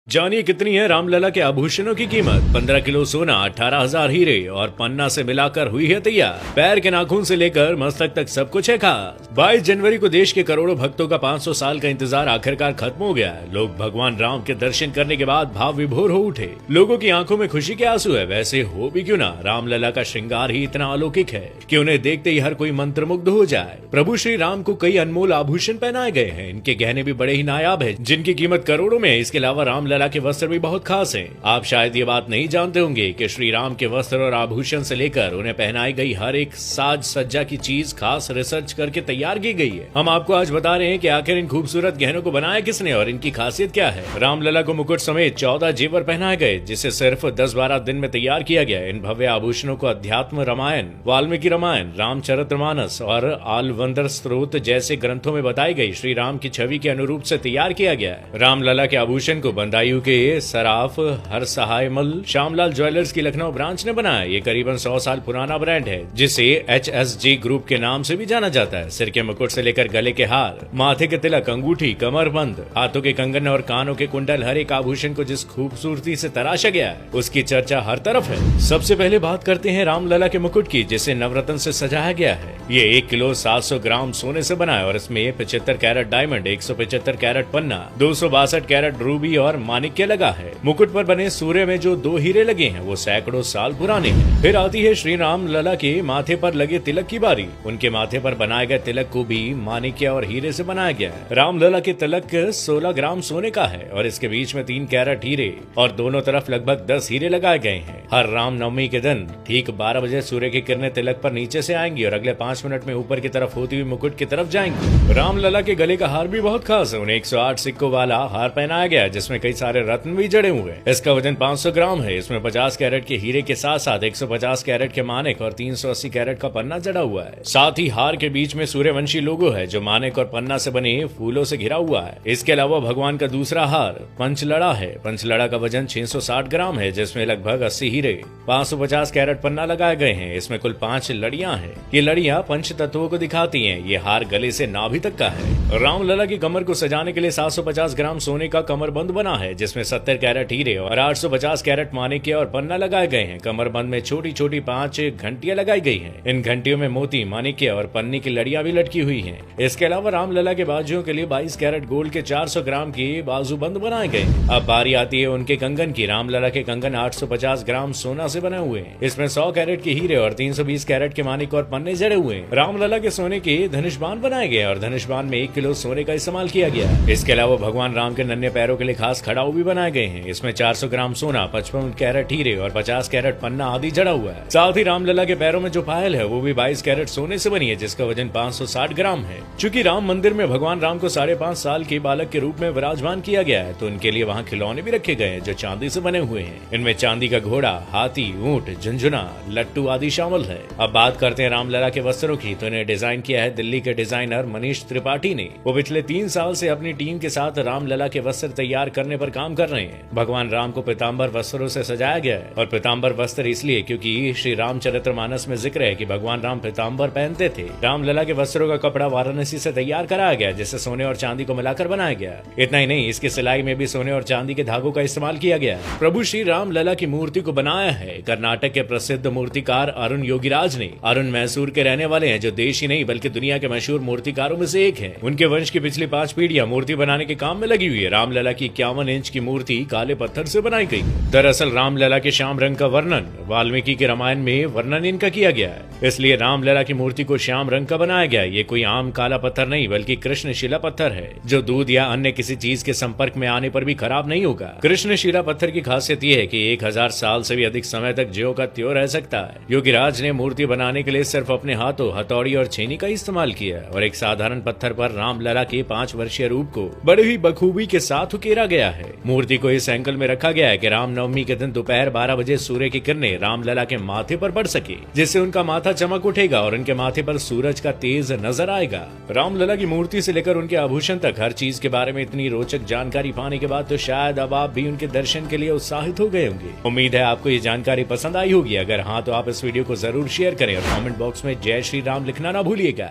जानिए कितनी है रामलला के आभूषणों की कीमत। 15 किलो सोना, 18,000 हीरे और पन्ना से मिलाकर हुई है तैयार। पैर के नाखून से लेकर मस्तक तक सब कुछ है खास। 22 जनवरी को देश के करोड़ों भक्तों का 500 साल का इंतजार आखिरकार खत्म हो गया है। लोग भगवान राम के दर्शन करने के बाद भाव विभोर हो उठे। लोगों की आंखों में खुशी के आंसू है। वैसे हो भी क्यों ना, रामलला का श्रृंगार ही इतना अलौकिक है कि उन्हें देखते ही हर कोई मंत्रमुग्ध हो जाए। प्रभु श्री राम को कई अनमोल आभूषण पहनाए गए हैं। इनके गहने भी बड़े ही नायाब है, जिनकी कीमत करोड़ों में है। इसके अलावा रामलला के वस्त्र भी बहुत खास हैं। आप शायद ये बात नहीं जानते होंगे कि श्री राम के वस्त्र और आभूषण से लेकर उन्हें पहनाई गई हर एक साज सज्जा की चीज खास रिसर्च करके तैयार की गई है। हम आपको आज बता रहे हैं कि आखिर इन खूबसूरत गहनों को बनाया किसने और इनकी खासियत क्या है। रामलला को मुकुट समेत 14 जेवर पहनाए गए, जिसे सिर्फ 10-12 दिन में तैयार किया गया। इन भव्य आभूषणों को अध्यात्म रामायण, वाल्मीकि रामायण, रामचरितमानस और आलवंदर स्त्रोत जैसे ग्रंथों में बताई गई श्री राम की छवि के अनुरूप से तैयार किया गया है। रामलला के आभूषण को बंदायू के सराफ हर सहायमल श्यामलाल ज्वेलर्स की लखनऊ ब्रांच ने बनाया। ये करीबन 100 साल पुराना ब्रांड है, जिसे HSG ग्रुप के नाम से भी जाना जाता है। सिर के मुकुट से लेकर गले के हार, माथे के तिलक, अंगूठी, कमरबंद, हाथों के कंगन और कानों के कुंडल, हर एक आभूषण को जिस खूबसूरती से तराशा गया है उसकी चर्चा हर तरफ है। सबसे पहले बात करते हैं रामलला के मुकुट की, जिसे नवरत्न से सजाया गया है। ये 1 किलो 700 ग्राम सोने से बना है और इसमें 75 कैरेट डायमंड, 175 कैरेट पन्ना, 262 कैरेट रूबी और माणिक्य लगा है। मुकुट पर बने सूर्य में जो 2 हीरे लगे हैं वो सैकड़ों साल पुराने हैं। फिर आती है श्री राम लला के माथे पर लगे तिलक की बारी। उनके माथे पर बनाए गए तिलक को भी माणिक्य और हीरे से बनाया गया है। रामलला के तिलक 16 ग्राम सोने का है और इसके बीच में 3 कैरेट हीरे और दोनों तरफ लगभग 10 हीरे लगाए गए हैं। हर राम नवमी के दिन ठीक 12 बजे सूर्य की किरणें तिलक पर नीचे से आएंगी और अगले 5 मिनट में ऊपर की तरफ होती हुई मुकुट की तरफ जाएंगी। रामलला के गले का हार भी बहुत खास है। उन्हें 108 सिक्कों वाला हार पहनाया गया, जिसमें कई सारे रत्न भी जड़े हुए हैं। इसका वजन 500 ग्राम है। इसमें 50 कैरेट के हीरे के साथ साथ 150 कैरेट के मानिक और 380 कैरेट का पन्ना जड़ा हुआ है। साथ ही हार के बीच में सूर्यवंशी लोगो है, जो मानिक और पन्ना से बने फूलों से घिरा हुआ है। इसके अलावा भगवान का दूसरा हार पंचलड़ा है। पंचलड़ा का वजन 660 ग्राम है, जिसमें लगभग 80 हीरे, 550 कैरेट पन्ना लगाए गए हैं। इसमें कुल 5 लड़ियां हैं। ये लड़ियां पंच तत्वों को दिखाती हैं। ये हार गले से नाभि तक का है। रामलला की कमर को सजाने के लिए 750 ग्राम सोने का कमरबंद बना है, जिसमें 70 कैरेट हीरे और 850 कैरेट माणिक्य और पन्ना लगाए गए हैं। कमरबंद में छोटी छोटी 5 घंटियां लगाई गई हैं। इन घंटियों में मोती, माणिक्य और पन्नी की लड़ियां भी लटकी हुई हैं। इसके अलावा रामलला के बाजुओं के लिए 22 कैरेट गोल्ड के 400 ग्राम की बाजूबंद बनाए गए। अब बारी आती है उनके कंगन की। रामलला के कंगन 850 ग्राम सोना से बने हुए हैं। इसमें 100 कैरेट के हीरे और 320 कैरेट के माणिक और पन्ने जड़े हुए हैं। रामलला के सोने के धनुष्बाण बनाए गए और धनुष्बाण में 1 किलो सोने का इस्तेमाल किया गया। इसके अलावा भगवान राम के नन्हे पैरों के लिए खास खड़ाऊ भी बनाए गए हैं। इसमें 400 ग्राम सोना, 55 कैरेट हीरे और 50 कैरेट पन्ना आदि जड़ा हुआ है। साथ ही रामलला के पैरों में जो पायल है वो भी 22 कैरेट सोने से बनी है, जिसका वजन 560 ग्राम है। चूंकि राम मंदिर में भगवान राम को 5.5 साल के बालक के रूप में विराजमान किया गया है, तो उनके लिए वहाँ खिलौने भी रखे गए हैं जो चांदी से बने हुए हैं। इनमें चांदी का घोड़ा, हाथी, ऊंट, झुंझुना, लट्टू आदि शामिल है। अब बात करते हैं रामलला के वस्त्रों की, तो इन्हें डिजाइन किया है दिल्ली के डिजाइनर मनीष त्रिपाठी ने। वो पिछले 3 साल से अपनी टीम के साथ रामलला के वस्त्र तैयार करने पर काम कर रहे हैं। भगवान राम को पीताम्बर वस्त्रों से सजाया गया है और पीताम्बर वस्त्र इसलिए क्योंकि श्री रामचरितमानस में जिक्र है कि भगवान राम पीताम्बर पहनते थे। रामलला के वस्त्रों का कपड़ा वाराणसी से तैयार कराया गया, जिसे सोने और चांदी को मिलाकर बनाया गया। इतना ही नहीं, इसकी सिलाई में भी सोने और चांदी के धागों का इस्तेमाल किया गया। प्रभु श्री रामलला की मूर्ति को बनाया है कर्नाटक के प्रसिद्ध मूर्तिकार अरुण योगीराज ने। अरुण मैसूर के रहने वाले हैं, जो देश ही नहीं बल्कि दुनिया के मशहूर मूर्तिकारों में से एक है। उनके वंश की पिछली 5 पीढ़ियां मूर्ति बनाने के काम में लगी हुई है। रामलला की 51 इंच की मूर्ति काले पत्थर से बनाई गई। दरअसल रामलला के श्याम रंग का वर्णन वाल्मीकि के रामायण में वर्णन इनका किया गया है, इसलिए रामलला की मूर्ति को श्याम रंग का बनाया गया। ये कोई आम काला पत्थर नहीं बल्कि कृष्णशिला पत्थर है, जो दूध या अन्य किसी चीज के संपर्क में आने पर भी खराब नहीं होगा। कृष्णशिला पत्थर की खासियत ये है कि 1000 साल से भी अधिक समय तक ज्यों का त्यों रह सकता है। योगीराज ने मूर्ति बनाने के लिए सिर्फ अपने हाथों, हथौड़ी और छेनी का इस्तेमाल किया और एक साधारण पत्थर पर रामलला के 5 वर्षीय रूप को बड़े ही बखूबी के साथ उकेरा गया है। मूर्ति को इस एंगल में रखा गया है कि रामनवमी के दिन दोपहर 12 बजे सूर्य की किरणें रामलला के माथे पर पड़ सके, जिससे उनका माथा चमक उठेगा और उनके माथे पर सूरज का तेज नजर आएगा। रामलला की मूर्ति से लेकर उनके आभूषण तक हर चीज के बारे में इतनी रोचक जानकारी पाने के बाद तो शायद अब आप भी उनके दर्शन के लिए उत्साहित हो गए होंगे। उम्मीद है आपको ये जानकारी पसंद आई होगी। अगर हाँ, तो आप इस वीडियो को जरूर शेयर करें और कमेंट बॉक्स में जय श्री राम लिखना ना भूलिएगा।